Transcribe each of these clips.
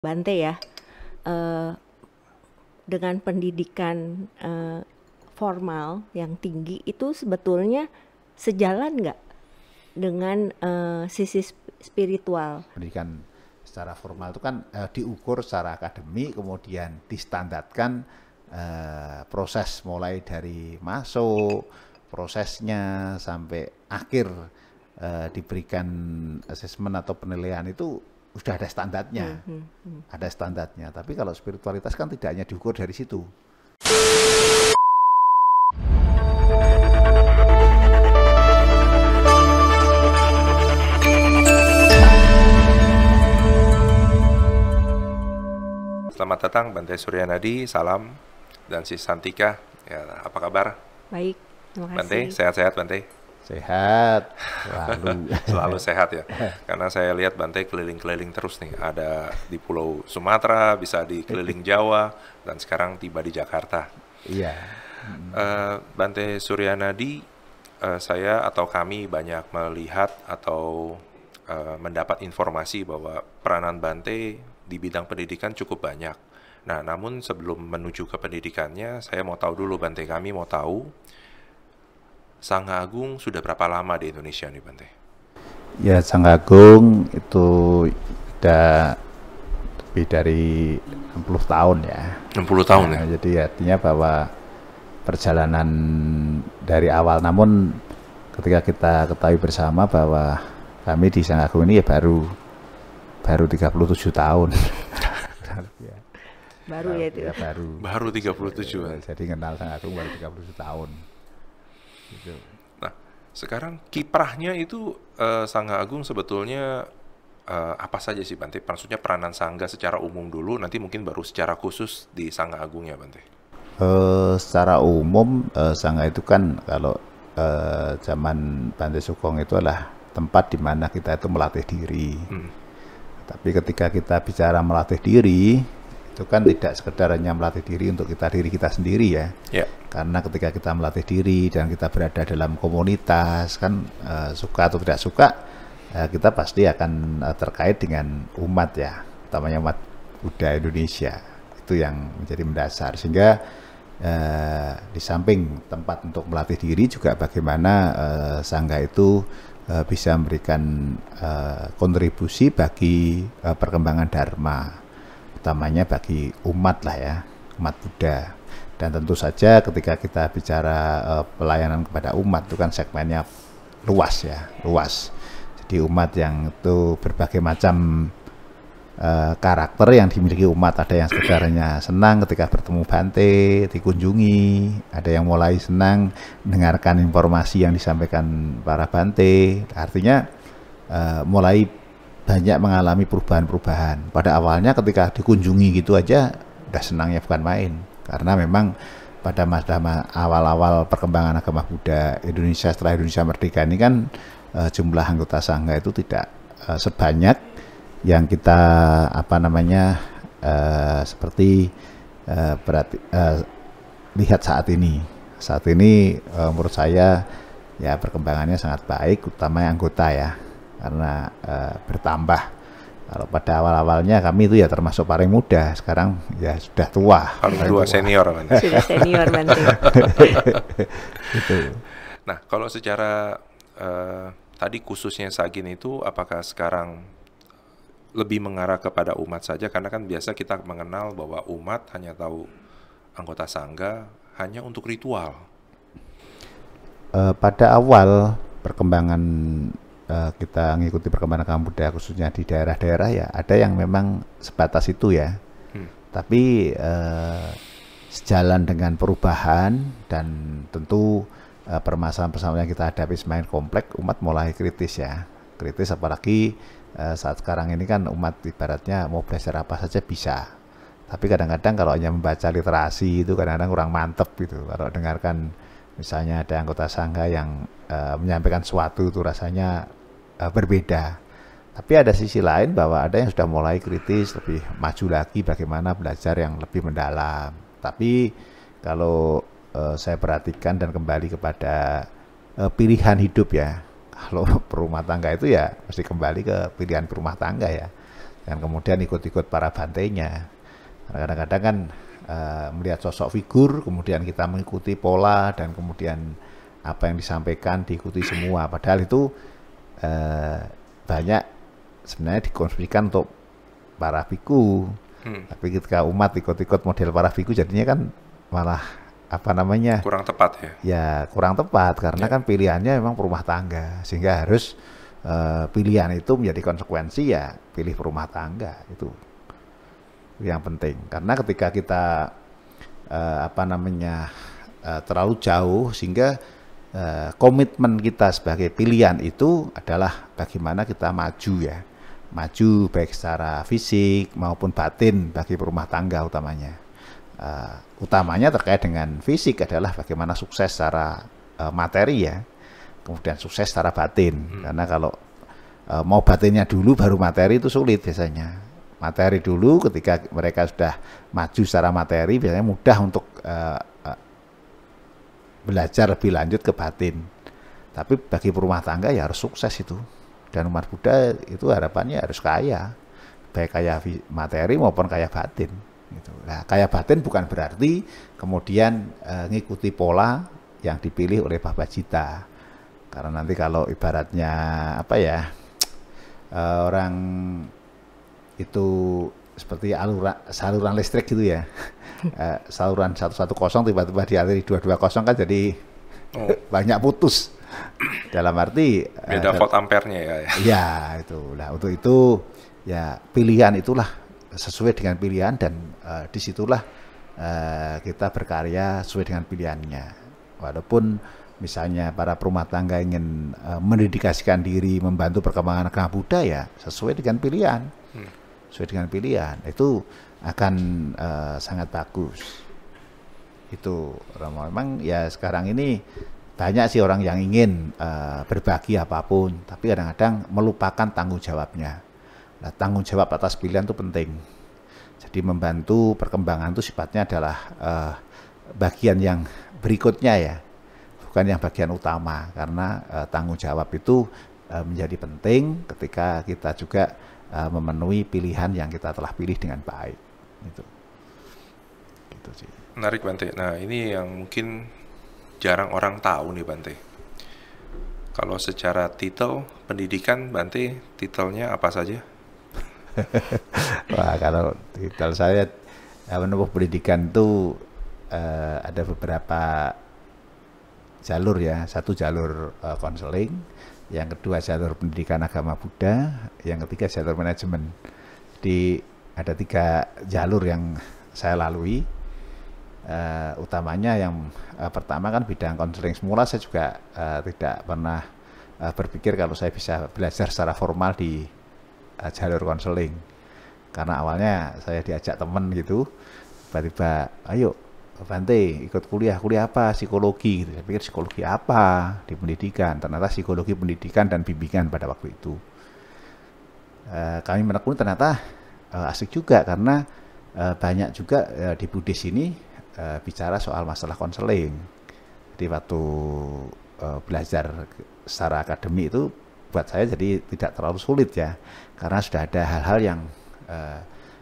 Bante ya, eh, dengan pendidikan formal yang tinggi itu sebetulnya sejalan nggak dengan sisi spiritual? Pendidikan secara formal itu kan diukur secara akademik, kemudian distandarkan proses mulai dari masuk, prosesnya sampai akhir diberikan asesmen atau penilaian itu sudah ada standarnya. Ada standarnya. Tapi kalau spiritualitas kan tidak hanya diukur dari situ. Selamat datang Bante Suryanadi, salam, dan Sis Santika. Ya, apa kabar? Baik, terima Bante, kasih. sehat-sehat Bante? Sehat, selalu. Selalu sehat ya. Karena saya lihat Bante keliling-keliling terus nih. Ada di Pulau Sumatera, bisa di keliling Jawa, dan sekarang tiba di Jakarta. Iya. Bante Suryanadi, saya atau kami banyak melihat atau mendapat informasi bahwa peranan Bante di bidang pendidikan cukup banyak. Nah, namun sebelum menuju ke pendidikannya, saya mau tahu dulu Bante, kami mau tahu Sangha Agung sudah berapa lama di Indonesia nih Bante? Ya, Sangha Agung itu sudah lebih dari 60 tahun ya. 60 tahun ya? Nah, jadi artinya bahwa perjalanan dari awal, namun ketika kita ketahui bersama bahwa kami di Sangha Agung ini ya baru 37 tahun. Ya, Baru ya itu. ya baru. Baru 37 kan? Jadi kenal Sangha Agung baru 37 tahun. Gitu. Nah, sekarang kiprahnya itu Sangha Agung sebetulnya apa saja sih Bante? Maksudnya peranan Sangga secara umum dulu, nanti mungkin baru secara khusus di Sangha Agung ya Bante? Secara umum Sangha itu kan kalau zaman Bante Sukong itu adalah tempat di mana kita itu melatih diri. Tapi ketika kita bicara melatih diri, itu kan tidak sekedar hanya melatih diri untuk diri kita sendiri ya. Ya. Karena ketika kita melatih diri dan kita berada dalam komunitas, kan suka atau tidak suka, kita pasti akan terkait dengan umat ya, utamanya umat Buddha Indonesia. Itu yang menjadi mendasar. Sehingga di samping tempat untuk melatih diri juga bagaimana Sangha itu bisa memberikan kontribusi bagi perkembangan Dharma, utamanya bagi umat lah ya, umat Buddha. Dan tentu saja ketika kita bicara pelayanan kepada umat itu kan segmennya luas ya, luas. Jadi umat yang itu berbagai macam karakter yang dimiliki umat. Ada yang sekedarnya senang ketika bertemu Bante, dikunjungi. Ada yang mulai senang mendengarkan informasi yang disampaikan para Bante. Artinya mulai banyak mengalami perubahan-perubahan. Pada awalnya ketika dikunjungi gitu aja udah senangnya bukan main. Karena memang pada masa awal-awal perkembangan agama Buddha Indonesia setelah Indonesia merdeka ini kan jumlah anggota Sangha itu tidak sebanyak yang kita seperti lihat saat ini. Saat ini menurut saya ya perkembangannya sangat baik, utama anggota ya, karena bertambah. Kalau pada awal-awalnya kami itu ya termasuk paling muda, sekarang ya sudah tua. Paling tua senior kan? Sudah senior Bante. Gitu. Nah, kalau secara tadi khususnya Sagin itu, apakah sekarang lebih mengarah kepada umat saja? Karena kan biasa kita mengenal bahwa umat hanya tahu anggota Sangga hanya untuk ritual. Pada awal perkembangan kita mengikuti perkembangan agama Buddha khususnya di daerah-daerah ya ada yang memang sebatas itu ya. Tapi sejalan dengan perubahan dan tentu permasalahan-permasalahan yang kita hadapi semakin kompleks, umat mulai kritis ya. Kritis apalagi saat sekarang ini kan umat ibaratnya mau belajar apa saja bisa. Tapi kadang-kadang kalau hanya membaca literasi itu kadang-kadang kurang mantep gitu. Kalau dengarkan misalnya ada anggota Sangha yang menyampaikan sesuatu itu rasanya berbeda. Tapi ada sisi lain bahwa ada yang sudah mulai kritis, lebih maju lagi bagaimana belajar yang lebih mendalam. Tapi kalau saya perhatikan dan kembali kepada pilihan hidup ya, kalau berumah tangga itu ya mesti kembali ke pilihan berumah tangga ya. dan kemudian ikut-ikut para bantainya. Karena kadang-kadang kan melihat sosok figur, kemudian kita mengikuti pola dan kemudian apa yang disampaikan diikuti semua. Padahal itu banyak sebenarnya dikonstruksikan untuk para biku. Tapi ketika umat ikut-ikut model para biku, jadinya kan malah apa namanya? Kurang tepat ya. Ya kurang tepat karena kan pilihannya memang perumah tangga, sehingga harus pilihan itu menjadi konsekuensi ya pilih perumah tangga itu yang penting. Karena ketika kita apa namanya terlalu jauh, sehingga komitmen kita sebagai pilihan itu adalah bagaimana kita maju ya, maju baik secara fisik maupun batin bagi perumah tangga utamanya. Utamanya terkait dengan fisik adalah bagaimana sukses secara materi ya, kemudian sukses secara batin. Karena kalau mau batinnya dulu baru materi itu sulit biasanya. Materi dulu, ketika mereka sudah maju secara materi biasanya mudah untuk belajar lebih lanjut ke batin. Tapi bagi perumah tangga ya harus sukses itu. Dan umat Buddha itu harapannya harus kaya, baik kaya materi maupun kaya batin. Gitu. Nah, kaya batin bukan berarti kemudian ngikuti pola yang dipilih oleh Babajita. Karena nanti kalau ibaratnya apa ya, orang itu seperti saluran listrik gitu ya. Saluran 110 tiba-tiba dialiri 220 kan jadi banyak putus. Dalam arti beda volt ampere-nya ya. Ya, itu. Nah, untuk itu ya pilihan itulah sesuai dengan pilihan, dan disitulah kita berkarya sesuai dengan pilihannya. Walaupun misalnya para perumah tangga ingin mendedikasikan diri membantu perkembangan agama Buddha ya sesuai dengan pilihan. Sesuai dengan pilihan itu akan sangat bagus. Itu memang ya sekarang ini banyak sih orang yang ingin berbagi apapun, tapi kadang-kadang melupakan tanggung jawabnya. Nah, tanggung jawab atas pilihan itu penting. Jadi membantu perkembangan itu sifatnya adalah bagian yang berikutnya ya, bukan yang bagian utama. Karena tanggung jawab itu menjadi penting ketika kita juga memenuhi pilihan yang kita telah pilih dengan baik. Gitu sih. Menarik Bante. Nah ini yang mungkin jarang orang tahu nih Bante. Kalau secara titel pendidikan Bante, titelnya apa saja? Wah, kalau titel saya menempuh pendidikan itu ada beberapa jalur ya. Satu jalur konseling, yang kedua jalur pendidikan agama Buddha, yang ketiga jalur manajemen. Jadi ada 3 jalur yang saya lalui. Utamanya yang pertama kan bidang konseling. Semula saya juga tidak pernah berpikir kalau saya bisa belajar secara formal di jalur konseling, karena awalnya saya diajak temen gitu, tiba-tiba ayo Bante ikut kuliah apa, psikologi gitu. Saya pikir psikologi apa di pendidikan, ternyata psikologi pendidikan dan bimbingan pada waktu itu. Kami menekuni ternyata asik juga, karena banyak juga di Buddhis ini bicara soal masalah konseling. Jadi waktu belajar secara akademik itu buat saya jadi tidak terlalu sulit ya, karena sudah ada hal-hal yang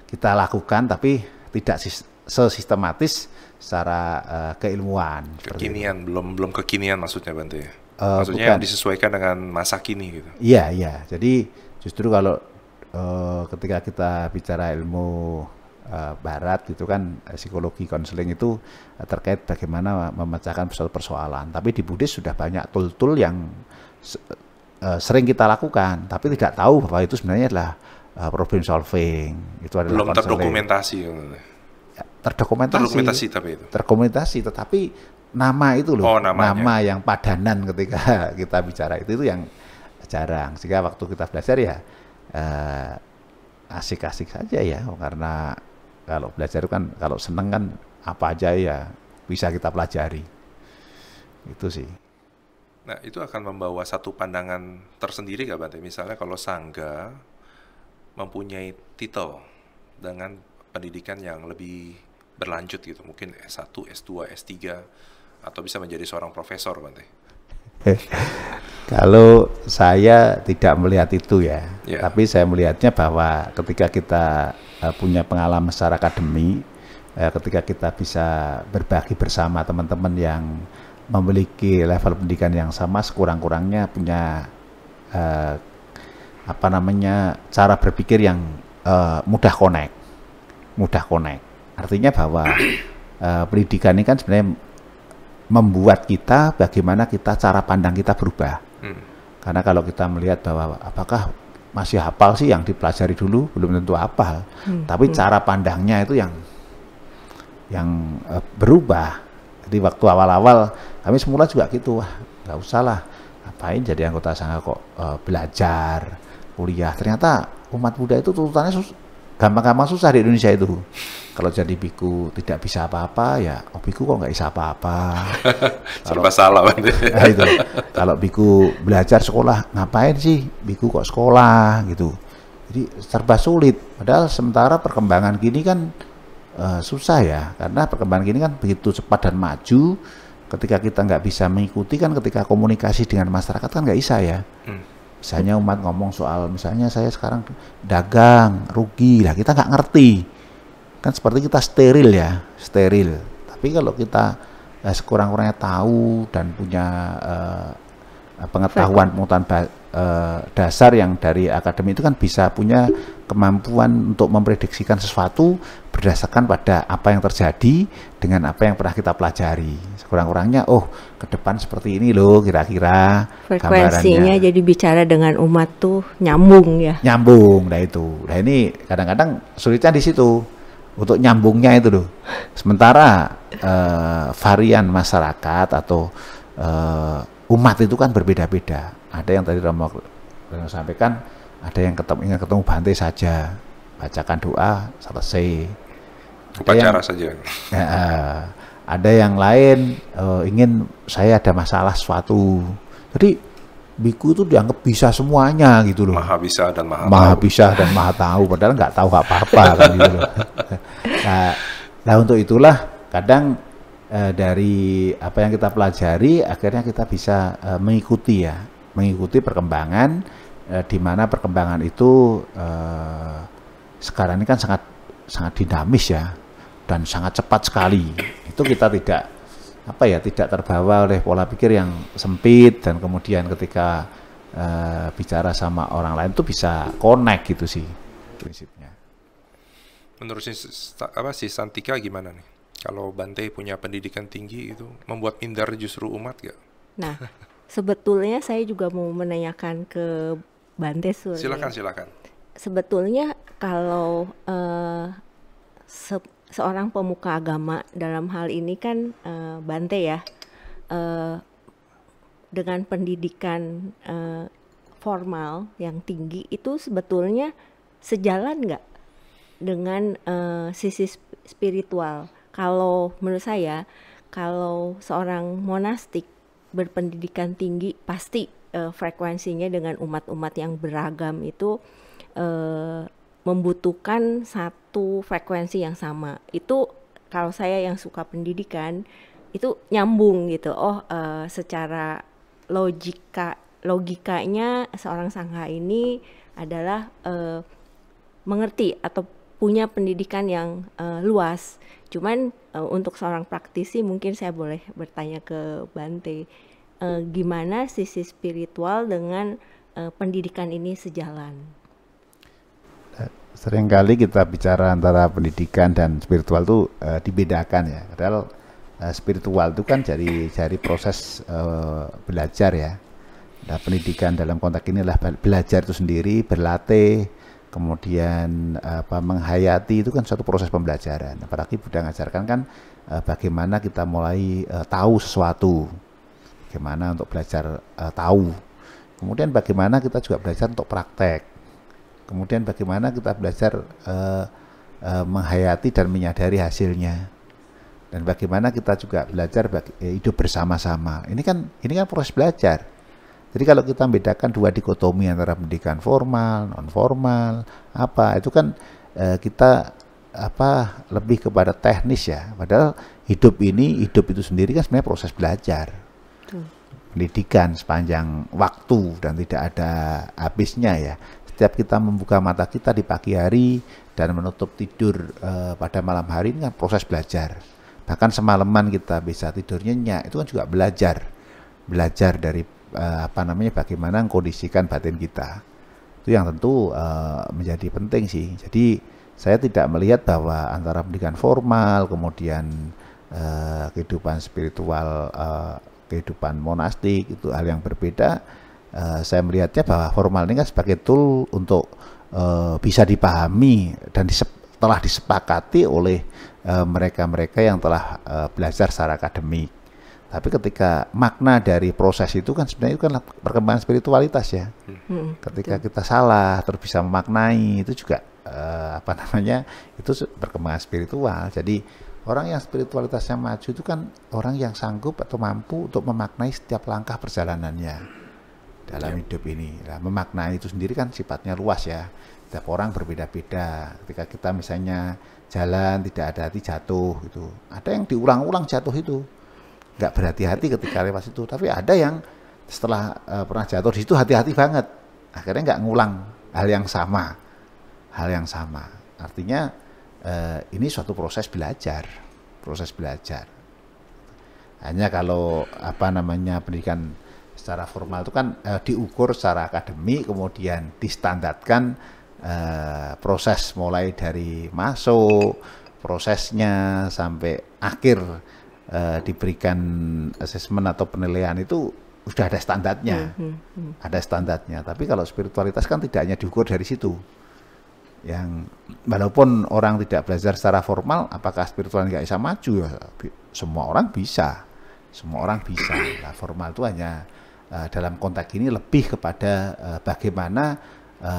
kita lakukan tapi tidak sesistematis secara keilmuan. Kekinian, belum kekinian maksudnya Bante. Maksudnya bukan. yang disesuaikan dengan masa kini gitu. Iya. Jadi justru kalau ketika kita bicara ilmu barat gitu kan, psikologi konseling itu terkait bagaimana memecahkan suatu persoalan. Tapi di Buddhis sudah banyak tool-tool yang sering kita lakukan, tapi tidak tahu bahwa itu sebenarnya adalah problem solving. Itu adalah belum konseling. terdokumentasi. Ya, terdokumentasi, tetapi nama itu loh, nama yang padanan ketika kita bicara itu yang jarang. Sehingga waktu kita belajar ya asik-asik saja ya, karena kalau belajar kan kalau seneng kan apa aja ya bisa kita pelajari. Itu sih. Nah, itu akan membawa satu pandangan tersendiri gak Bante? Misalnya kalau Sangga mempunyai titel dengan pendidikan yang lebih berlanjut gitu, mungkin S1, S2, S3, atau bisa menjadi seorang profesor Bante. Kalau saya tidak melihat itu ya, Ya. tapi saya melihatnya bahwa ketika kita punya pengalaman secara akademi, ketika kita bisa berbagi bersama teman-teman yang memiliki level pendidikan yang sama, sekurang-kurangnya punya cara berpikir yang mudah connect. Artinya bahwa pendidikan ini kan sebenarnya membuat kita bagaimana cara pandang kita berubah. Karena kalau kita melihat bahwa apakah masih hafal sih yang dipelajari dulu, belum tentu hafal. Tapi cara pandangnya itu yang berubah. Jadi waktu awal-awal kami semula juga gitu, wah nggak usah lah, ngapain jadi anggota sangga kok, belajar, kuliah. Ternyata umat Buddha itu tuntutannya gampang-gampang susah di Indonesia itu. Kalau jadi biku tidak bisa apa-apa, ya biku kok nggak bisa apa-apa. Serba salah. Nah, itu. Kalau biku belajar sekolah, ngapain sih biku kok sekolah gitu. Jadi serba sulit. Padahal sementara perkembangan gini kan susah ya, karena perkembangan gini kan begitu cepat dan maju. Ketika kita nggak bisa mengikuti kan, ketika komunikasi dengan masyarakat kan nggak bisa ya. Misalnya umat ngomong soal, misalnya saya sekarang dagang rugi lah, kita nggak ngerti. Kan seperti kita steril. Tapi kalau kita sekurang-kurangnya tahu dan punya pengetahuan dasar yang dari akademi itu kan bisa punya kemampuan untuk memprediksikan sesuatu berdasarkan pada apa yang terjadi dengan apa yang pernah kita pelajari. Sekurang-kurangnya, ke depan seperti ini loh kira-kira Frekuensinya gambarannya. jadi bicara dengan umat tuh nyambung ya. Nyambung, nah itu. Nah ini kadang-kadang sulitnya di situ. Untuk nyambungnya itu loh. Sementara varian masyarakat atau umat itu kan berbeda-beda. Ada yang tadi Romo sampaikan, ada yang ingin ketemu Bante saja, bacakan doa, selesai. Upacara saja. Ada yang lain ingin, saya ada masalah sesuatu. Jadi biku itu dianggap bisa semuanya gitu loh. Maha bisa dan maha tahu. Bisa dan maha tahu, padahal nggak tahu apa-apa kan gitu loh. Nah untuk itulah kadang dari apa yang kita pelajari akhirnya kita bisa mengikuti perkembangan, di mana perkembangan itu sekarang ini kan sangat dinamis ya, dan sangat cepat sekali. Itu kita tidak terbawa oleh pola pikir yang sempit, dan kemudian ketika bicara sama orang lain itu bisa connect gitu sih prinsipnya. Menurut si Santika gimana nih? Kalau Bante punya pendidikan tinggi itu membuat minder justru umat gak? Nah, sebetulnya saya juga mau menanyakan ke Bante Sur. Silakan. Sebetulnya kalau seorang pemuka agama dalam hal ini kan Bante ya, dengan pendidikan formal yang tinggi itu sebetulnya sejalan nggak dengan sisi spiritual? Kalau menurut saya, kalau seorang monastik berpendidikan tinggi pasti frekuensinya dengan umat-umat yang beragam itu membutuhkan satu frekuensi yang sama. Itu kalau saya yang suka pendidikan itu nyambung gitu. Secara logikanya seorang sangha ini adalah mengerti atau punya pendidikan yang luas. Cuman untuk seorang praktisi mungkin saya boleh bertanya ke Bante, gimana sisi spiritual dengan pendidikan ini sejalan? Seringkali kita bicara antara pendidikan dan spiritual itu dibedakan ya. Padahal spiritual itu kan dari proses belajar ya. Nah, pendidikan dalam konteks ini adalah belajar itu sendiri, berlatih, kemudian menghayati, itu kan suatu proses pembelajaran. Apalagi Buddha mengajarkan kan bagaimana kita mulai tahu sesuatu, bagaimana untuk belajar tahu, kemudian bagaimana kita juga belajar untuk praktek, kemudian bagaimana kita belajar menghayati dan menyadari hasilnya, dan bagaimana kita juga belajar hidup bersama-sama. Ini kan proses belajar. Jadi kalau kita membedakan dua dikotomi antara pendidikan formal, non formal, itu kan kita lebih kepada teknis ya. Padahal hidup itu sendiri kan sebenarnya proses belajar. pendidikan sepanjang waktu dan tidak ada habisnya ya. Setiap kita membuka mata kita di pagi hari dan menutup tidur pada malam hari ini kan proses belajar. Bahkan semalaman kita bisa tidur nyenyak, itu kan juga belajar dari bagaimana mengkondisikan batin kita. Itu yang tentu menjadi penting sih. Jadi saya tidak melihat bahwa antara pendidikan formal kemudian kehidupan spiritual, kehidupan monastik itu hal yang berbeda. Saya melihatnya bahwa formal ini kan sebagai tool untuk bisa dipahami dan telah disepakati oleh mereka-mereka yang telah belajar secara akademik. Tapi ketika makna dari proses itu kan sebenarnya itu kan perkembangan spiritualitas ya. Ketika kita salah terus bisa memaknai itu juga itu perkembangan spiritual. Jadi orang yang spiritualitasnya maju itu kan orang yang sanggup atau mampu untuk memaknai setiap langkah perjalanannya dalam hidup ini. Nah, memaknai itu sendiri kan sifatnya luas ya. Setiap orang berbeda-beda. Ketika kita misalnya jalan tidak ada hati jatuh gitu. Ada yang diulang-ulang jatuh itu. Nggak berhati-hati ketika lewat situ. Tapi ada yang setelah pernah jatuh di situ hati-hati banget. Akhirnya nggak ngulang hal yang sama. Artinya ini suatu proses belajar. Hanya kalau pendidikan secara formal itu kan diukur secara akademik, kemudian distandarkan proses mulai dari masuk, prosesnya sampai akhir diberikan asesmen atau penilaian itu sudah ada standarnya. Ada standarnya. Tapi kalau spiritualitas kan tidak hanya diukur dari situ. Yang walaupun orang tidak belajar secara formal, apakah spiritual nggak bisa maju ya? Semua orang bisa. Nah, formal itu hanya dalam konteks ini lebih kepada bagaimana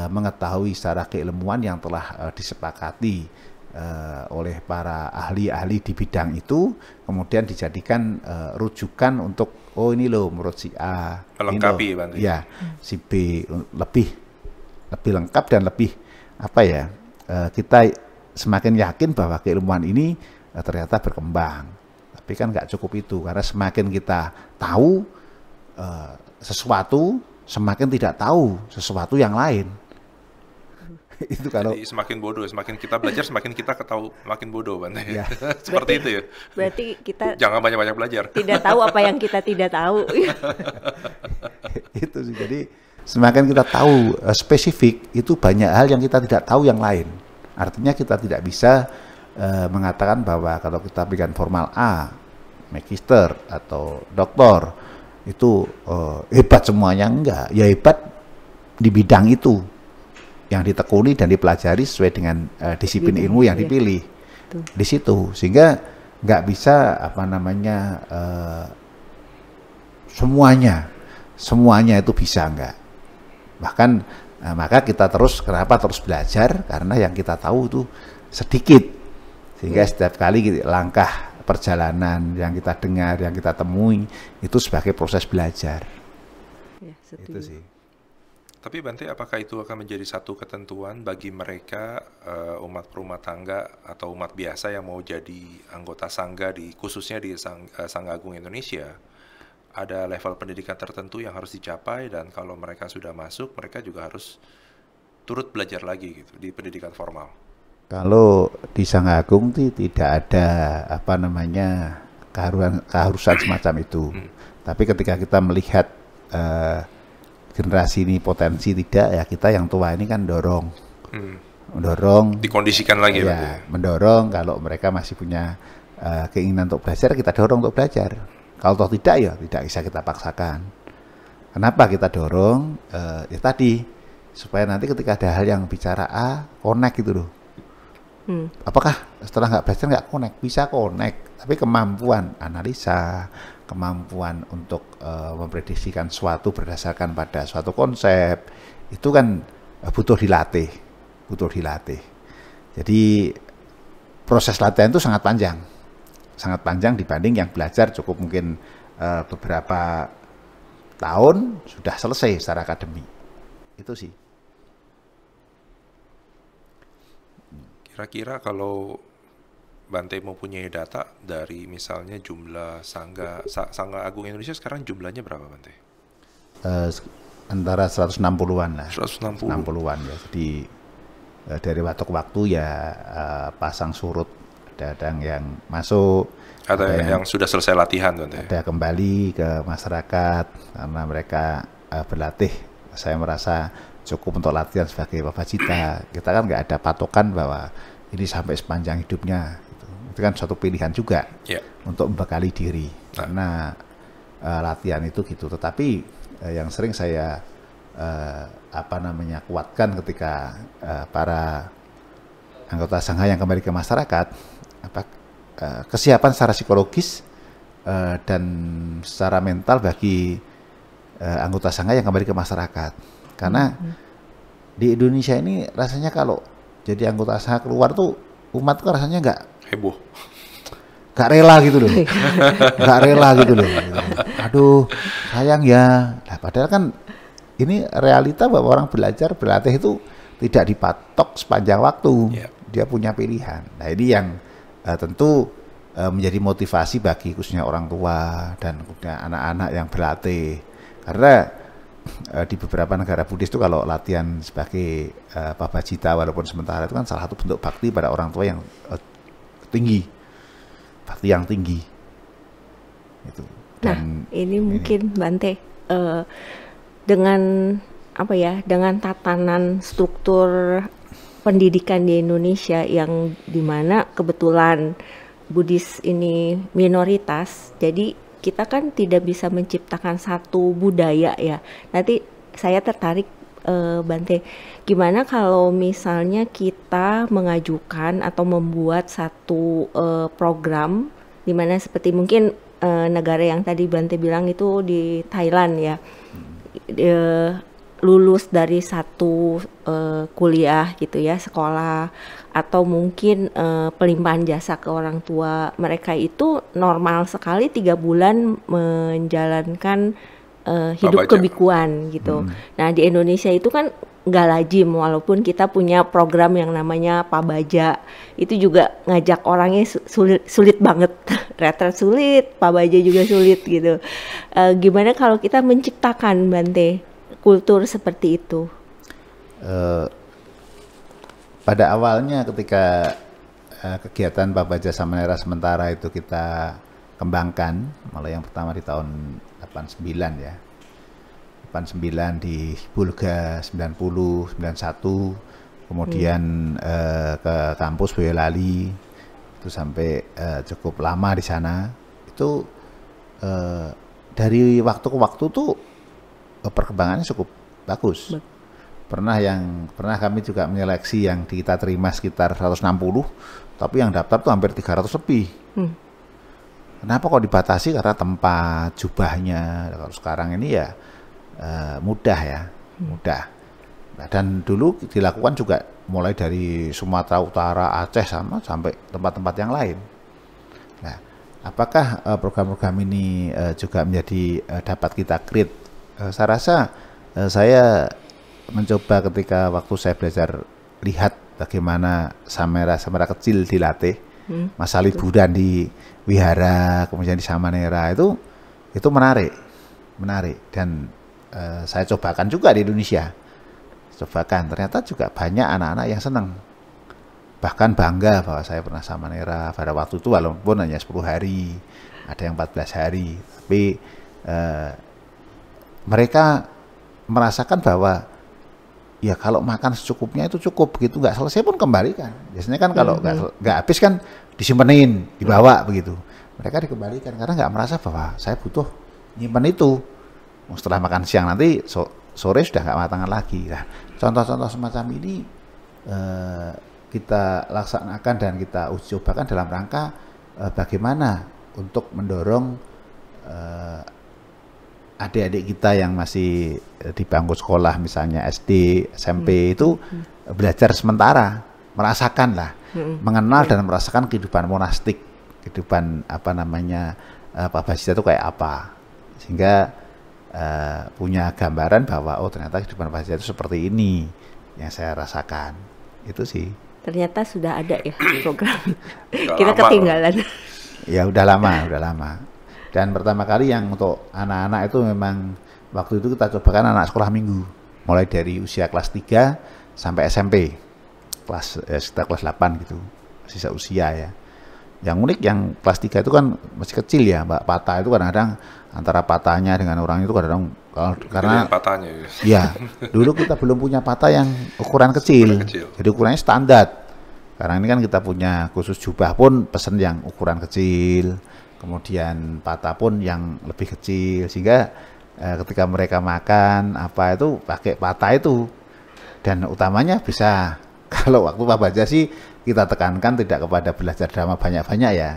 mengetahui secara keilmuan yang telah disepakati oleh para ahli-ahli di bidang itu, kemudian dijadikan rujukan untuk ini loh menurut si A melengkapi ya, si B lebih lengkap dan lebih kita semakin yakin bahwa keilmuan ini ternyata berkembang. Tapi kan nggak cukup itu, karena semakin kita tahu sesuatu, semakin tidak tahu sesuatu yang lain. Itu kalau jadi semakin bodoh, semakin kita belajar, semakin kita makin bodoh, Bante. Ya. Seperti itu ya. Berarti kita jangan banyak-banyak belajar. Tidak tahu apa yang kita tidak tahu. Itu sih. Jadi semakin kita tahu spesifik, itu banyak hal yang kita tidak tahu yang lain. Artinya kita tidak bisa mengatakan bahwa kalau kita berikan formal A, magister atau doktor itu hebat semuanya, enggak. Ya hebat di bidang itu yang ditekuni dan dipelajari sesuai dengan disiplin ilmu yang dipilih. Di situ, sehingga nggak bisa semuanya itu bisa, enggak. Bahkan maka kita kenapa terus belajar, karena yang kita tahu itu sedikit, sehingga setiap kali langkah perjalanan yang kita dengar, yang kita temui itu sebagai proses belajar. Ya, itu sih. Tapi Bante, apakah itu akan menjadi satu ketentuan bagi mereka umat rumah tangga atau umat biasa yang mau jadi anggota sangga khususnya di Sangga Agung Indonesia? Ada level pendidikan tertentu yang harus dicapai, dan kalau mereka sudah masuk, mereka juga harus turut belajar lagi gitu di pendidikan formal. Kalau di Sangga Agung tidak ada keharusan semacam itu. Tapi ketika kita melihat generasi ini potensi tidak, ya kita yang tua ini kan mendorong, dikondisikan lagi ya, mendorong. Kalau mereka masih punya keinginan untuk belajar, kita dorong untuk belajar. Kalau toh tidak, ya tidak bisa kita paksakan. Kenapa kita dorong? Ya tadi, supaya nanti ketika ada hal yang bicara A, connect gitu loh. Apakah setelah nggak belajar nggak connect? Bisa connect, tapi kemampuan analisa, kemampuan untuk memprediksikan suatu berdasarkan pada suatu konsep, itu kan butuh dilatih. Jadi proses latihan itu sangat panjang dibanding yang belajar cukup mungkin beberapa tahun sudah selesai secara akademik. Itu sih. Kira-kira kalau Bante mempunyai data dari misalnya jumlah Sangga Agung Indonesia sekarang jumlahnya berapa, Bante? Antara 160-an lah. 160. 160-an ya. Jadi dari waktu ke waktu ya pasang surut, ada yang masuk, Ada yang sudah selesai latihan, Bante? ada kembali ke masyarakat karena mereka berlatih. Saya merasa cukup untuk latihan sebagai Babajita. Kita kan nggak ada patokan bahwa ini sampai sepanjang hidupnya. Itu kan suatu pilihan juga untuk membekali diri. Karena latihan itu gitu. Tetapi yang sering saya kuatkan ketika para anggota Sangha yang kembali ke masyarakat, kesiapan secara psikologis dan secara mental bagi anggota Sangha yang kembali ke masyarakat. Karena di Indonesia ini rasanya kalau jadi anggota Sangha keluar tuh umat tuh rasanya nggak heboh, nggak rela gitu loh, nggak rela gitu loh. Aduh sayang ya. Nah, padahal kan ini realita bahwa orang belajar berlatih itu tidak dipatok sepanjang waktu. Dia punya pilihan. Nah ini yang tentu menjadi motivasi bagi khususnya orang tua dan anak-anak yang berlatih. Karena di beberapa negara Buddhis itu kalau latihan sebagai Babajita walaupun sementara itu kan salah satu bentuk bakti pada orang tua yang tinggi, bakti yang tinggi. Itu. Dan ini mungkin Bante dengan dengan tatanan struktur pendidikan di Indonesia yang dimana kebetulan Buddhis ini minoritas, jadi kita kan tidak bisa menciptakan satu budaya ya. Nanti saya tertarik Bante, gimana kalau misalnya kita mengajukan atau membuat satu program di mana seperti mungkin negara yang tadi Bante bilang itu di Thailand ya, lulus dari satu kuliah gitu ya, sekolah atau mungkin pelimpahan jasa ke orang tua, mereka itu normal sekali 3 bulan menjalankan hidup kebikuan gitu. Nah di Indonesia itu kan nggak lazim, walaupun kita punya program yang namanya Pabaja, itu juga ngajak orangnya sulit banget. Retret sulit, Pabaja juga sulit gitu. Gimana kalau kita menciptakan Bante kultur seperti itu? Pada awalnya ketika kegiatan Pabaja Samanera sementara itu kita kembangkan, malah yang pertama di tahun 89 ya, 89 di Bulga 90, 91, kemudian ke kampus Boyolali itu sampai cukup lama di sana. Itu dari waktu ke waktu tuh perkembangannya cukup bagus. Pernah kami juga menyeleksi yang kita terima sekitar 160, tapi yang daftar tuh hampir 300 lebih. Kenapa kok dibatasi? Karena tempat, jubahnya. Kalau sekarang ini ya mudah ya, mudah. Nah, dan dulu dilakukan juga mulai dari Sumatera Utara, Aceh sampai tempat-tempat yang lain. Nah, apakah program-program ini juga menjadi dapat kita create? Saya rasa saya mencoba ketika waktu saya belajar lihat bagaimana samera kecil dilatih, masa liburan di wihara, kemudian di Samanera itu menarik dan saya cobakan juga di Indonesia. Ternyata juga banyak anak-anak yang senang, bahkan bangga bahwa saya pernah Samanera pada waktu itu walaupun hanya 10 hari, ada yang 14 hari, tapi mereka merasakan bahwa ya kalau makan secukupnya itu cukup begitu, nggak selesai pun kembalikan. Biasanya kan kalau nggak habis kan disimpenin, dibawa begitu. Mereka dikembalikan karena nggak merasa bahwa saya butuh nyimpen itu. Setelah makan siang nanti sore sudah nggak matangan lagi. Nah, contoh-contoh semacam ini kita laksanakan dan kita uji cobakan dalam rangka bagaimana untuk mendorong adik-adik kita yang masih di bangku sekolah misalnya SD, SMP itu belajar sementara, merasakan lah, mengenal dan merasakan kehidupan monastik, kehidupan Babajita itu kayak apa, sehingga punya gambaran bahwa oh ternyata kehidupan Babajita itu seperti ini yang saya rasakan, itu sih. Ternyata sudah ada ya program. Udah Kita lama ketinggalan. Ya udah lama. Dan pertama kali yang untuk anak-anak itu memang waktu itu kita cobakan anak sekolah minggu, mulai dari usia kelas 3 sampai SMP, sekitar kelas 8 gitu, sisa usia ya. Yang unik yang kelas 3 itu kan masih kecil ya, Mbak. Patah itu kadang-kadang antara patahnya dengan orang itu kadang-kadang karena Gedean patahnya ya. ya, dulu kita belum punya patah yang ukuran kecil. Jadi ukurannya standar. Sekarang ini kan kita punya khusus jubah pun pesen yang ukuran kecil, kemudian patah pun yang lebih kecil, sehingga ketika mereka makan apa itu pakai patah itu. Dan utamanya bisa, kalau waktu Pak Baja sih kita tekankan tidak kepada belajar drama banyak-banyak ya.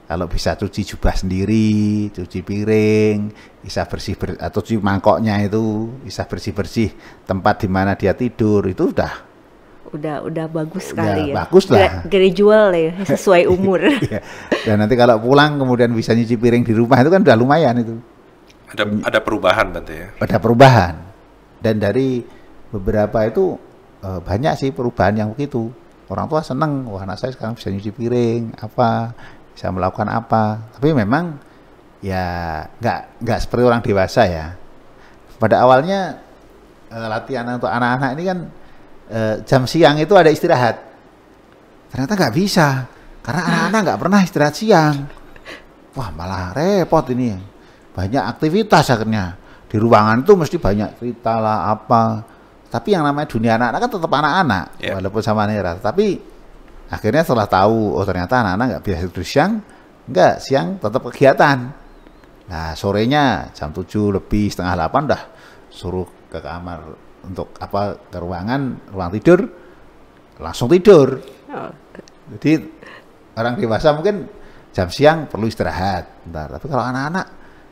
Kalau bisa cuci jubah sendiri, cuci piring, bisa atau cuci mangkoknya itu, bisa bersih-bersih tempat di mana dia tidur, itu Udah bagus sekali ya. Bagus lah. Gradual ya, sesuai umur. Iya. Dan nanti kalau pulang kemudian bisa nyuci piring di rumah itu kan udah lumayan itu. Ada perubahan Bante ya. Ada perubahan. Dan dari beberapa itu banyak sih perubahan yang begitu. Orang tua seneng, wah anak saya sekarang bisa nyuci piring, bisa melakukan apa. Tapi memang ya nggak seperti orang dewasa ya. Pada awalnya latihan untuk anak-anak ini kan jam siang itu ada istirahat. Ternyata nggak bisa, karena anak-anak nggak pernah istirahat siang. Wah malah repot ini. Banyak aktivitas akhirnya. Di ruangan itu mesti banyak cerita lah apa. Tapi yang namanya dunia anak-anak kan tetap anak-anak, walaupun sama Nera. Tapi akhirnya setelah tahu, oh ternyata anak-anak nggak biasa tidur siang, siang tetap kegiatan. Nah sorenya jam 7 lebih setengah 8 dah suruh ke kamar untuk ke ruang tidur, langsung tidur. Jadi orang dewasa mungkin jam siang perlu istirahat bentar. Tapi kalau anak-anak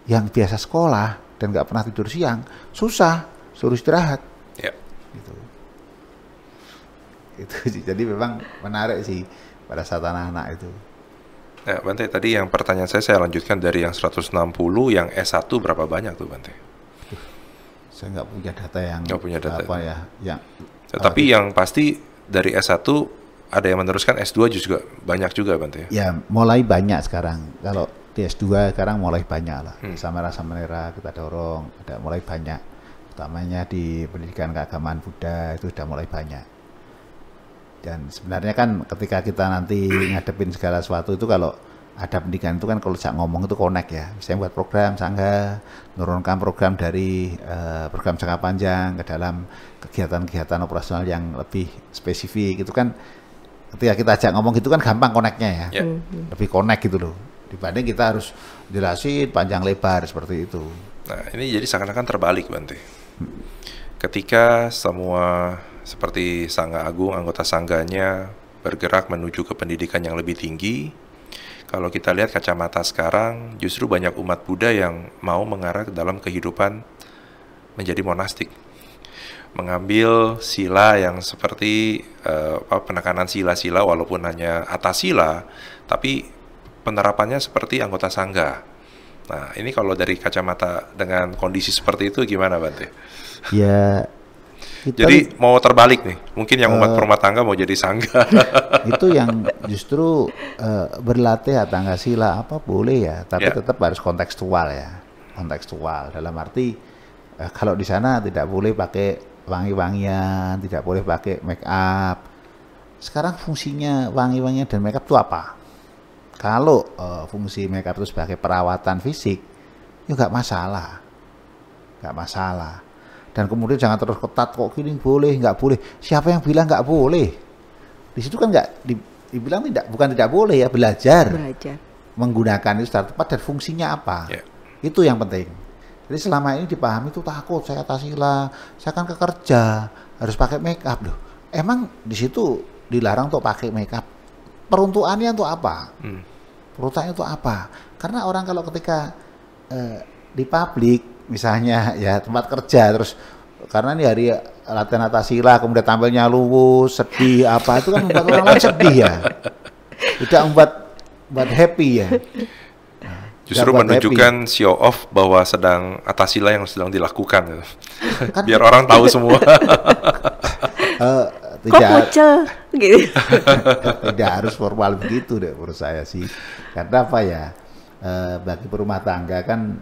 yang biasa sekolah dan nggak pernah tidur siang, susah suruh istirahat. Itu jadi memang menarik sih pada saat anak-anak itu. Nah, Bante, tadi yang pertanyaan saya lanjutkan dari yang 160, yang S1 berapa banyak tuh Bante? Saya nggak punya data yang apa ya, yang tapi yang pasti dari S1 ada yang meneruskan S2 juga banyak juga Bante. Ya, mulai banyak sekarang. Kalau di S2 sekarang mulai banyak lah. Sama Nera kita dorong, ada mulai banyak. Utamanya di pendidikan keagamaan Buddha itu sudah mulai banyak. Dan sebenarnya kan ketika kita nanti ngadepin segala sesuatu itu, kalau ada pendidikan itu kan kalau saya ngomong itu connect ya. Misalnya buat program sangga, menurunkan program dari program jangka panjang ke dalam kegiatan-kegiatan operasional yang lebih spesifik. Itu kan ketika kita ajak ngomong itu kan gampang connect-nya ya. Lebih connect gitu loh. Dibanding kita harus jelasin panjang lebar seperti itu. Nah ini jadi seakan-akan terbalik Bante. Ketika semua seperti Sangga Agung, anggota sangganya bergerak menuju ke pendidikan yang lebih tinggi. Kalau kita lihat kacamata sekarang, justru banyak umat Buddha yang mau mengarah ke dalam kehidupan menjadi monastik. Mengambil sila yang seperti penekanan sila-sila walaupun hanya atas sila, tapi penerapannya seperti anggota sangga. Nah, ini kalau dari kacamata dengan kondisi seperti itu gimana Bante? Ya, jadi mau terbalik nih, mungkin yang umat rumah tangga mau jadi sangga. Itu yang justru berlatih tangga sila apa boleh ya, tapi tetap harus kontekstual ya. Kontekstual dalam arti kalau di sana tidak boleh pakai wangi-wangian, tidak boleh pakai make up. Sekarang fungsinya wangi-wangian dan make up itu apa? Kalau fungsi make up itu sebagai perawatan fisik, ya nggak masalah. Dan kemudian jangan terus ketat, kok gini boleh, nggak boleh. Siapa yang bilang nggak boleh? Di situ kan nggak dibilang bukan tidak boleh ya, belajar menggunakan itu secara tepat dan fungsinya apa. Itu yang penting. Jadi selama ini dipahami itu takut, saya tasila, saya kan ke kerja harus pakai make up loh. Emang di situ dilarang untuk pakai make up. Peruntukannya untuk apa? Peruntukannya untuk apa? Karena orang kalau ketika di publik misalnya ya tempat kerja, terus karena ini hari latihan atasila kemudian tampilnya luwus, sedih apa, itu kan membuat orang lain sedih ya, tidak membuat happy ya. Justru menunjukkan show off bahwa sedang atasila yang sedang dilakukan kan, biar orang tahu semua. Kok kucel gitu. Tidak harus formal begitu deh menurut saya sih. Karena apa ya? Bagi berumah tangga kan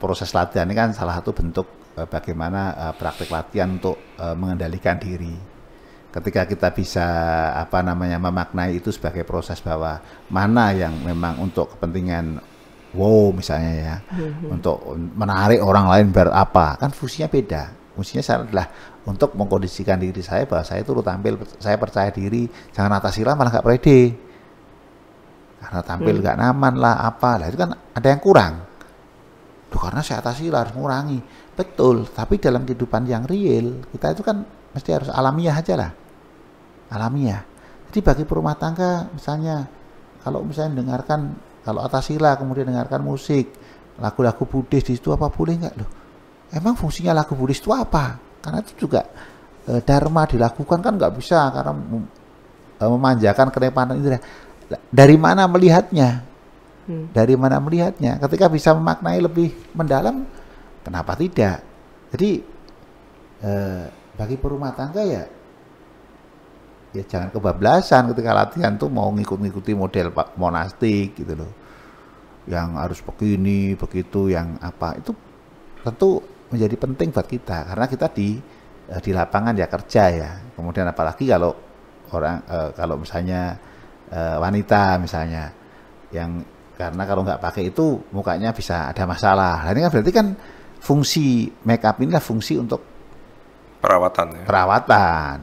proses latihan ini kan salah satu bentuk bagaimana praktik latihan untuk mengendalikan diri. Ketika kita bisa memaknai itu sebagai proses bahwa mana yang memang untuk kepentingan misalnya ya, untuk menarik orang lain berapa, kan fungsinya beda. Fungsinya saya adalah untuk mengkondisikan diri saya bahwa saya turut tampil, saya percaya diri, jangan atas sila malah nggak pede. Karena tampil nggak nyaman lah, itu kan ada yang kurang. Karena saya atas sila harus mengurangi. Betul, tapi dalam kehidupan yang real, kita itu kan mesti harus alamiah aja lah. Alamiah. Jadi bagi perumah tangga, misalnya, kalau misalnya dengarkan, kalau atas sila, kemudian dengarkan musik, lagu-lagu Buddhis di situ apa boleh nggak loh? Emang fungsinya lagu Buddhis itu apa? Karena itu juga dharma dilakukan kan nggak bisa karena memanjakan kenikmatan indera. Dari mana melihatnya? Dari mana melihatnya? Ketika bisa memaknai lebih mendalam, kenapa tidak? Jadi bagi perumah tangga ya jangan kebablasan ketika latihan tuh mau ngikuti model monastik gitu loh. Yang harus begini, begitu, yang apa itu tentu menjadi penting buat kita karena kita di lapangan ya kerja ya. Kemudian apalagi kalau orang kalau misalnya wanita misalnya yang karena kalau nggak pakai itu mukanya bisa ada masalah. Nah, ini kan berarti kan fungsi make up inilah fungsi untuk perawatan ya. Perawatan,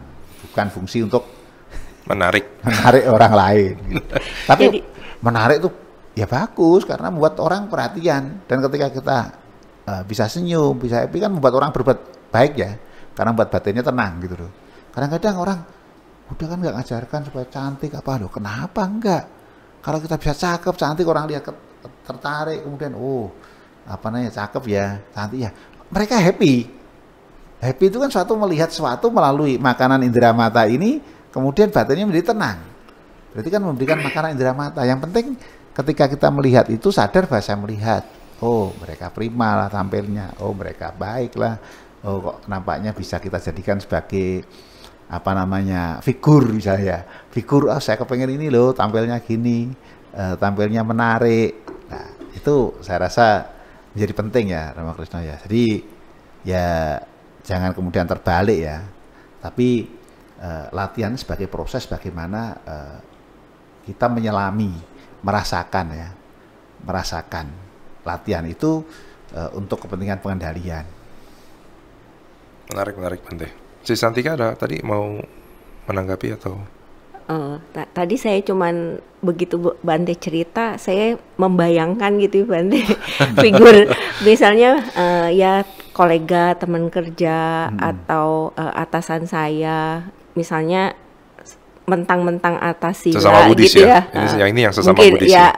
bukan fungsi untuk menarik orang lain. Gitu. Tapi menarik itu ya bagus karena membuat orang perhatian dan ketika kita bisa senyum, bisa happy kan membuat orang berbuat baik ya, karena membuat batinnya tenang gitu loh. Kadang-kadang orang udah kan nggak ngajarkan supaya cantik apa loh, kenapa enggak? Kalau kita bisa cakep, cantik, orang lihat tertarik, kemudian cakep ya, cantik ya, mereka happy. Happy itu kan suatu melihat sesuatu melalui makanan indera mata ini, kemudian batinnya menjadi tenang. Berarti kan memberikan makanan indera mata. Yang penting ketika kita melihat itu sadar bahwa saya melihat. Mereka prima lah tampilnya. Mereka baik lah. Kok nampaknya bisa kita jadikan sebagai figur misalnya. Figur, saya kepengen ini loh, tampilnya gini, tampilnya menarik. Nah, itu saya rasa menjadi penting ya, Rama Krishna ya. Jadi ya jangan kemudian terbalik ya. Tapi latihan sebagai proses bagaimana kita menyelami, merasakan latihan itu untuk kepentingan pengendalian. Menarik Bante. Si Santika ada tadi mau menanggapi atau? Tadi saya cuman begitu Bante cerita, saya membayangkan gitu Bante figur misalnya ya kolega, teman kerja atau atasan saya, misalnya mentang-mentang atas sila sesama Buddhis gitu ya. Ini yang sesama mungkin Buddhis ya.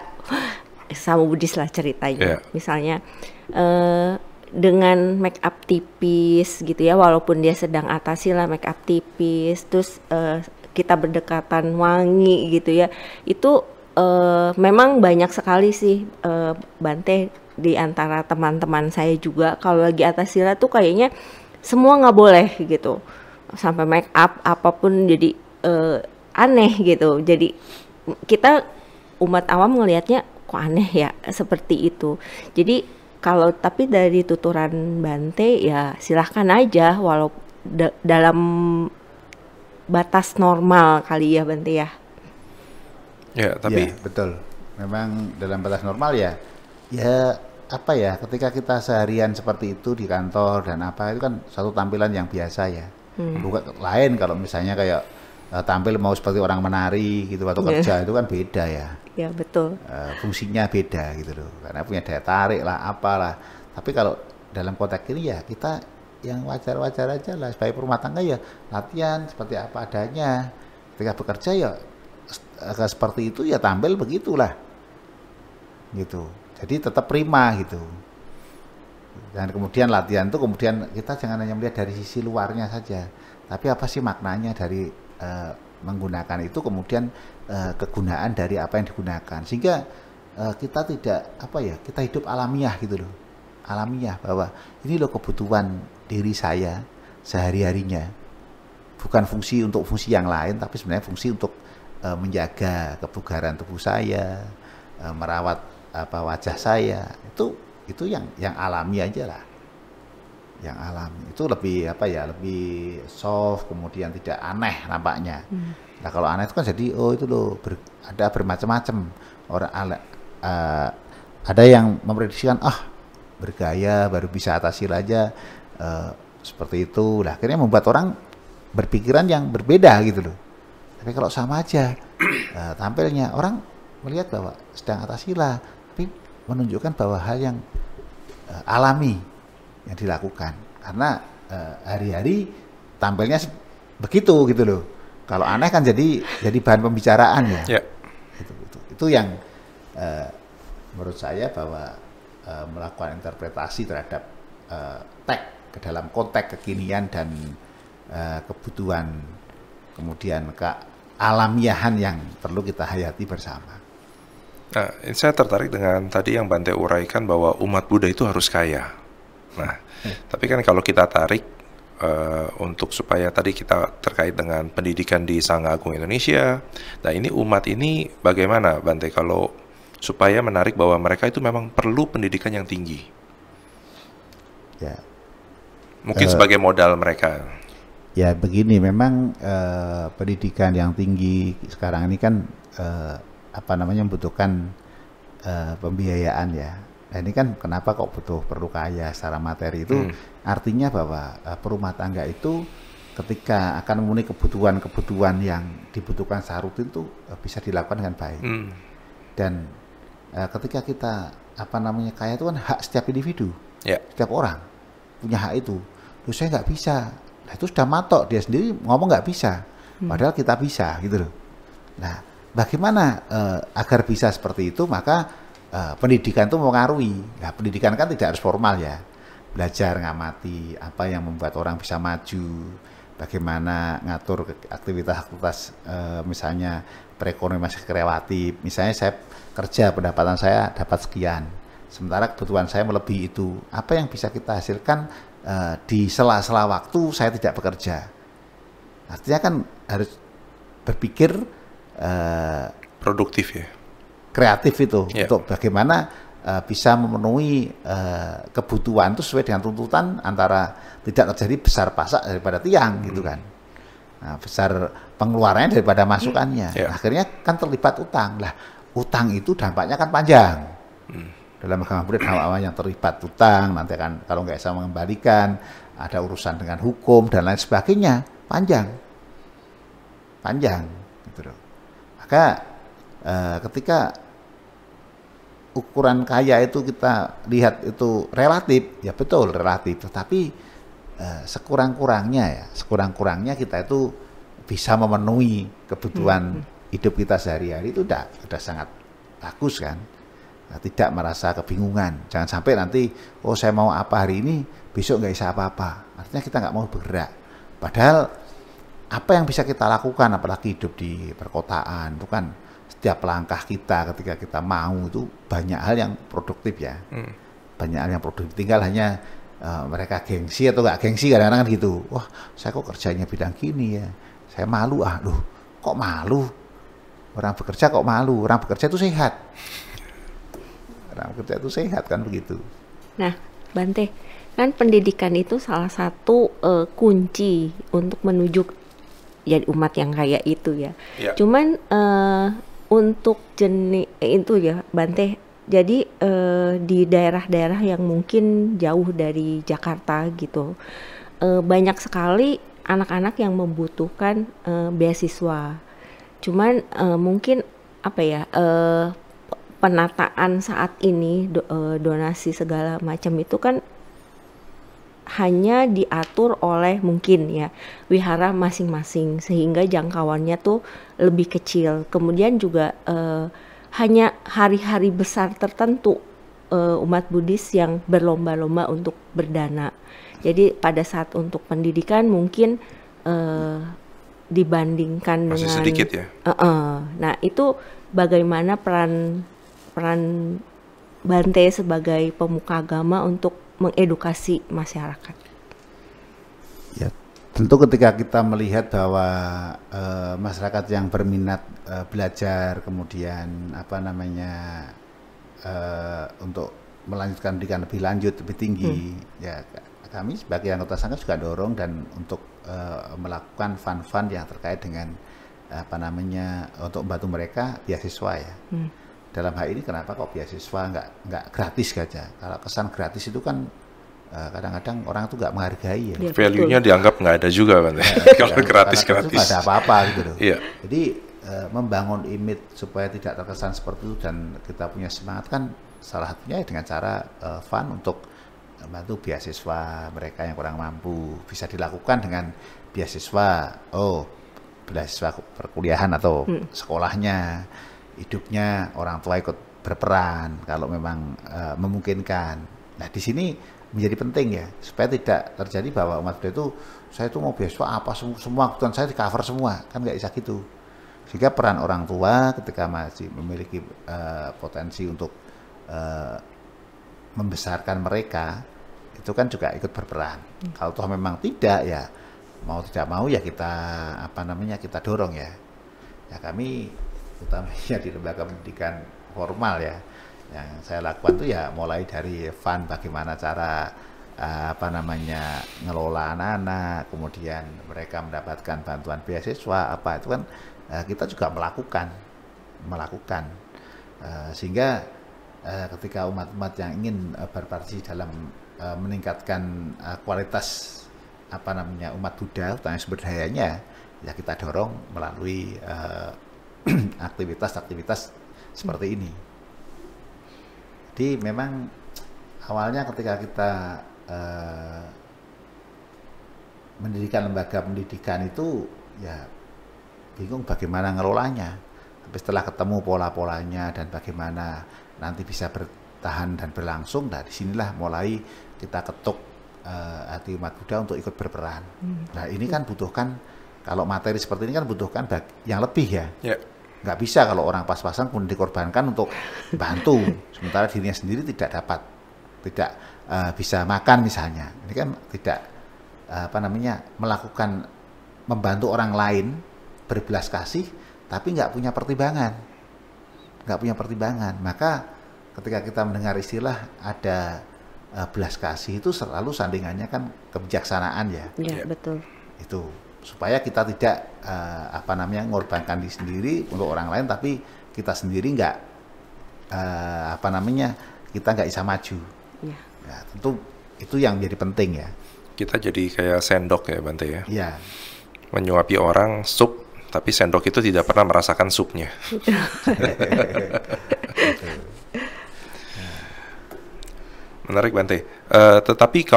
Sama Buddhis lah ceritanya. Misalnya dengan make up tipis gitu ya, walaupun dia sedang atas sila make up tipis, terus kita berdekatan wangi gitu ya, itu memang banyak sekali sih Bante di antara teman-teman saya juga kalau lagi atas sila tuh kayaknya semua nggak boleh gitu, sampai make up apapun jadi aneh gitu. Jadi kita umat awam ngelihatnya kok aneh ya seperti itu. Jadi kalau tapi dari tuturan Bante ya silahkan aja walau dalam batas normal kali ya Bante ya. Ya, tapi ya, betul. Memang dalam batas normal ya ketika kita seharian seperti itu di kantor dan itu kan satu tampilan yang biasa ya. Bukan lain kalau misalnya kayak tampil mau seperti orang menari gitu atau kerja itu kan beda ya. Ya betul. Fungsinya beda gitu loh. Karena punya daya tarik lah apalah. Tapi kalau dalam konteks ini ya kita yang wajar-wajar aja lah sebagai rumah tangga ya latihan seperti apa adanya. Ketika bekerja ya seperti itu ya tampil begitulah. Gitu. Jadi tetap prima gitu. Dan kemudian latihan itu kemudian kita jangan hanya melihat dari sisi luarnya saja. Tapi apa sih maknanya dari menggunakan itu, kemudian kegunaan dari apa yang digunakan, sehingga kita tidak kita hidup alamiah gitu loh, alamiah bahwa ini loh kebutuhan diri saya sehari-harinya, bukan fungsi untuk fungsi yang lain, tapi sebenarnya fungsi untuk menjaga kebugaran tubuh saya, merawat wajah saya. Itu yang alami aja lah. Yang alami itu lebih lebih soft, kemudian tidak aneh nampaknya. Nah kalau aneh itu kan jadi itu loh ada bermacam-macam orang ada yang memprediksikan bergaya baru bisa atasi aja seperti itu. Lah akhirnya membuat orang berpikiran yang berbeda gitu loh. Tapi kalau sama aja tampilnya orang melihat bahwa sedang atasila, tapi menunjukkan bahwa hal yang alami yang dilakukan karena hari-hari tampilnya begitu gitu loh. Kalau aneh kan jadi bahan pembicaraan ya. Itu yang menurut saya bahwa melakukan interpretasi terhadap teks ke dalam konteks kekinian dan kebutuhan kemudian kealamiahan yang perlu kita hayati bersama. Nah, saya tertarik dengan tadi yang Bante uraikan bahwa umat Buddha itu harus kaya. Nah, tapi kan kalau kita tarik untuk supaya tadi kita terkait dengan pendidikan di Sangha Agung Indonesia, nah ini umat ini bagaimana Bante kalau supaya menarik bahwa mereka itu memang perlu pendidikan yang tinggi? Ya. Mungkin sebagai modal mereka. Ya begini, memang pendidikan yang tinggi sekarang ini kan membutuhkan pembiayaan ya. Nah ini kan kenapa kok perlu kaya secara materi itu artinya bahwa perumah tangga itu ketika akan memenuhi kebutuhan yang dibutuhkan secara rutin itu bisa dilakukan dengan baik. Dan ketika kita kaya itu kan hak setiap individu, setiap orang punya hak itu. Loh saya nggak bisa, nah itu sudah matok dia sendiri ngomong nggak bisa, padahal kita bisa gitu loh. Nah bagaimana agar bisa seperti itu, maka pendidikan itu mempengaruhi. Nah, pendidikan kan tidak harus formal ya. Belajar ngamati apa yang membuat orang bisa maju, bagaimana ngatur aktivitas misalnya perekonomian masih kreatif. Misalnya saya kerja, pendapatan saya dapat sekian, sementara kebutuhan saya melebihi itu. Apa yang bisa kita hasilkan di sela-sela waktu saya tidak bekerja? Artinya kan harus berpikir produktif ya, kreatif itu untuk bagaimana bisa memenuhi kebutuhan itu sesuai dengan tuntutan antara tidak terjadi besar pasak daripada tiang gitu kan. Nah, besar pengeluarannya daripada masukannya. Akhirnya kan terlibat utang. Lah, utang itu dampaknya kan panjang. Dalam agama Buddha yang terlibat utang nanti kan kalau nggak bisa mengembalikan, ada urusan dengan hukum dan lain sebagainya, panjang gitu loh. Maka ketika ukuran kaya itu kita lihat itu relatif, ya betul relatif, tetapi sekurang-kurangnya kita itu bisa memenuhi kebutuhan hidup kita sehari-hari itu udah sangat bagus kan. Nah, tidak merasa kebingungan. Jangan sampai nanti saya mau apa hari ini, besok nggak bisa apa-apa. Artinya kita nggak mau bergerak. Padahal apa yang bisa kita lakukan, apalagi hidup di perkotaan itu kan setiap langkah kita ketika kita mau itu banyak hal yang produktif ya. Banyak hal yang produktif. Tinggal hanya mereka gengsi atau nggak gengsi kadang-kadang gitu. Wah, saya kok kerjanya bidang gini ya. Saya malu kok malu? Orang bekerja kok malu? Orang bekerja itu sehat. Orang bekerja itu sehat kan begitu. Nah, Bante, kan pendidikan itu salah satu kunci untuk menuju jadi umat yang kaya itu ya. Cuman untuk jenis itu ya Bante, jadi di daerah-daerah yang mungkin jauh dari Jakarta gitu, banyak sekali anak-anak yang membutuhkan beasiswa. Cuman mungkin penataan saat ini donasi segala macam itu kan hanya diatur oleh mungkin ya wihara masing-masing sehingga jangkauannya tuh lebih kecil. Kemudian juga hanya hari-hari besar tertentu umat Buddhis yang berlomba-lomba untuk berdana. Jadi pada saat untuk pendidikan mungkin dibandingkan masih dengan sedikit ya. Nah itu bagaimana peran Bante sebagai pemuka agama untuk mengedukasi masyarakat? Ya tentu ketika kita melihat bahwa masyarakat yang berminat belajar, kemudian apa namanya untuk melanjutkan pendidikan lebih lanjut, lebih tinggi, ya kami sebagai anggota sangga juga dorong dan untuk melakukan fund-fund yang terkait dengan apa namanya untuk membantu mereka beasiswa ya. Dalam hal ini kenapa kok beasiswa nggak gratis saja? Kalau kesan gratis itu kan kadang-kadang orang tuh nggak menghargai ya. Ya, Value-nya betul. dianggap nggak ada juga kan. Kalau gratis-gratis. Nggak ada apa-apa gitu loh. Iya. Jadi membangun image supaya tidak terkesan seperti itu dan kita punya semangat kan salah satunya dengan cara fund untuk membantu beasiswa mereka yang kurang mampu. Bisa dilakukan dengan beasiswa, beasiswa perkuliahan atau sekolahnya, hidupnya orang tua ikut berperan kalau memang memungkinkan. Nah di sini menjadi penting ya supaya tidak terjadi bahwa umat Buddha itu saya itu mau beasiswa apa semua kebutuhan saya di cover semua, kan nggak bisa gitu. Sehingga peran orang tua ketika masih memiliki potensi untuk membesarkan mereka itu kan juga ikut berperan. Kalau toh memang tidak ya mau tidak mau ya kita apa namanya kita dorong ya. Ya kami utamanya di lembaga pendidikan formal ya. Yang saya lakukan tuh ya mulai dari fund bagaimana cara apa namanya ngelola anak-anak, kemudian mereka mendapatkan bantuan beasiswa apa itu kan kita juga melakukan sehingga ketika umat-umat yang ingin berpartisipasi dalam meningkatkan kualitas apa namanya umat Buddha, utamanya sumber dayanya ya kita dorong melalui aktivitas-aktivitas seperti ini. Jadi memang awalnya ketika kita mendirikan lembaga pendidikan itu ya bingung bagaimana ngelolanya. Tapi setelah ketemu pola-polanya dan bagaimana nanti bisa bertahan dan berlangsung, nah disinilah mulai kita ketuk hati umat Buddha untuk ikut berperan. Nah ini kan butuhkan, kalau materi seperti ini kan butuhkan yang lebih ya. Nggak bisa kalau orang pas-pasan pun dikorbankan untuk bantu, sementara dirinya sendiri tidak bisa makan misalnya. Ini kan tidak melakukan membantu orang lain berbelas kasih, tapi nggak punya pertimbangan. Maka ketika kita mendengar istilah ada belas kasih itu selalu sandingannya kan kebijaksanaan ya. Ya, betul. Itu supaya kita tidak mengorbankan diri sendiri untuk orang lain, tapi kita sendiri nggak kita nggak bisa maju. Ya, tentu itu yang jadi penting ya. Kita jadi kayak sendok ya Bante ya. Iya. Menyuapi orang sup, tapi sendok itu tidak pernah merasakan supnya. Menarik Bante. Tetapi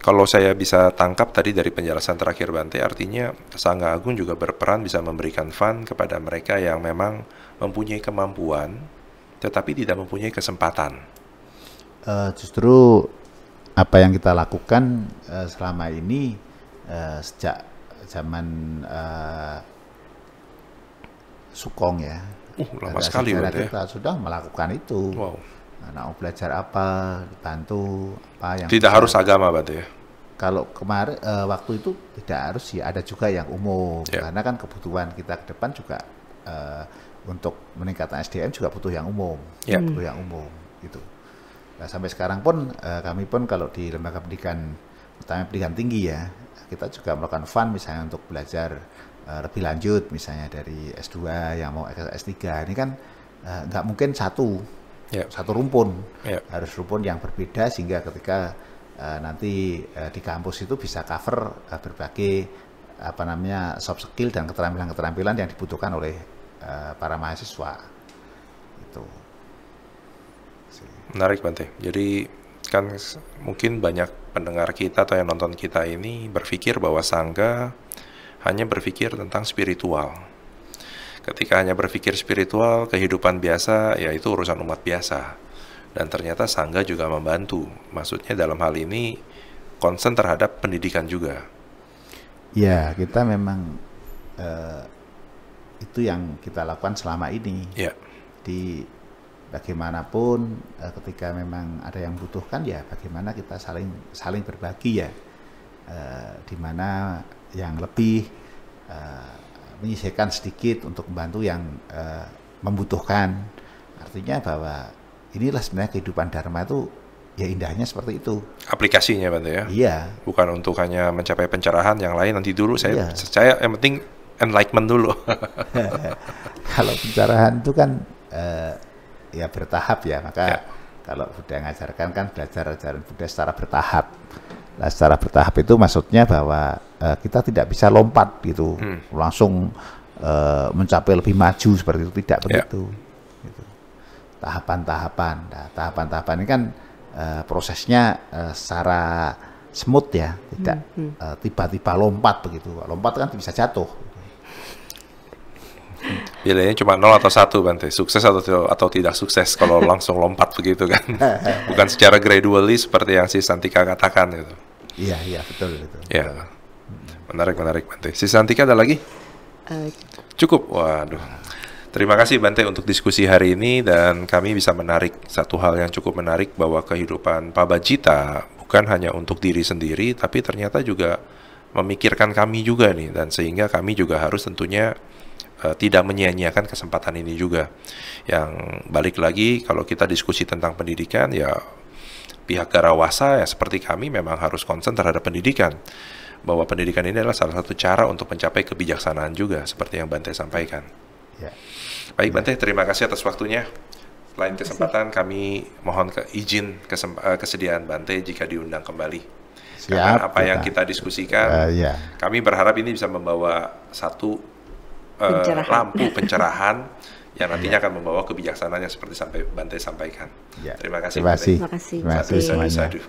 kalau saya bisa tangkap tadi dari penjelasan terakhir Bante, artinya Sangga Agung juga berperan bisa memberikan fund kepada mereka yang memang mempunyai kemampuan, tetapi tidak mempunyai kesempatan. Justru apa yang kita lakukan selama ini sejak zaman Sukong ya. Lama sekali Bante. Kita sudah melakukan itu. Wow. Anak belajar apa, dibantu apa yang tidak harus agama Bante ya. Kalau kemarin waktu itu tidak harus ya, ada juga yang umum karena kan kebutuhan kita ke depan juga untuk meningkatkan SDM juga butuh yang umum, butuh yang umum gitu. Nah, sampai sekarang pun kami pun kalau di lembaga pendidikan, terutama pendidikan tinggi ya, kita juga melakukan fund misalnya untuk belajar lebih lanjut misalnya dari S2 yang mau S3 ini kan nggak mungkin satu rumpun, harus rumpun yang berbeda sehingga ketika nanti di kampus itu bisa cover berbagai soft skill dan keterampilan yang dibutuhkan oleh para mahasiswa. Itu. Menarik Bante. Jadi kan mungkin banyak pendengar kita atau yang nonton kita ini berpikir bahwa Sangga hanya berpikir tentang spiritual. Ketika hanya berpikir spiritual, kehidupan biasa, ya itu urusan umat biasa. Dan ternyata Sangga juga membantu. Maksudnya dalam hal ini concern terhadap pendidikan juga. Ya, kita memang itu yang kita lakukan selama ini. Ya. Di bagaimanapun ketika memang ada yang membutuhkan ya bagaimana kita saling berbagi ya. Di mana yang lebih menyisihkan sedikit untuk membantu yang membutuhkan. Artinya bahwa inilah sebenarnya kehidupan Dharma itu ya indahnya seperti itu. Aplikasinya Bante ya? Iya. Bukan untuk hanya mencapai pencerahan, yang lain nanti dulu. Iya. Saya yang penting enlightenment dulu. Kalau pencerahan itu kan ya bertahap ya, maka Ya. kalau Buddha ngajarkan kan belajar ajaran Buddha secara bertahap. Nah, secara bertahap itu maksudnya bahwa kita tidak bisa lompat gitu, langsung mencapai lebih maju seperti itu, tidak begitu. Gitu. Tahapan-tahapan. Nah, tahapan-tahapan ini kan prosesnya secara smooth ya, tidak tiba-tiba lompat begitu. Lompat kan bisa jatuh. Pilihannya cuma 0 atau 1 Bante, sukses atau tidak sukses kalau langsung lompat begitu kan. Bukan secara gradually seperti yang si Santika katakan itu. Iya betul itu. Ya, menarik Bante. Si Santika ada lagi? Cukup. Waduh. Terima kasih Bante untuk diskusi hari ini, dan kami bisa menarik satu hal yang cukup menarik, bahwa kehidupan Pabajita bukan hanya untuk diri sendiri, tapi ternyata juga memikirkan kami juga nih, dan sehingga kami juga harus tentunya tidak menyia-nyiakan kesempatan ini juga. Yang balik lagi, kalau kita diskusi tentang pendidikan, ya pihak Garawasa ya seperti kami memang harus concern terhadap pendidikan, bahwa pendidikan ini adalah salah satu cara untuk mencapai kebijaksanaan juga, seperti yang Bante sampaikan. Ya. Baik Bante, terima kasih atas waktunya. Lain kesempatan kami mohon kesediaan Bante jika diundang kembali. Karena apa yang kita diskusikan, kami berharap ini bisa membawa satu lampu pencerahan yang nantinya akan membawa kebijaksanaan yang seperti Bante sampaikan. Ya. Terima kasih. Terima kasih. Terima kasih. Terima kasih semuanya. Sadu.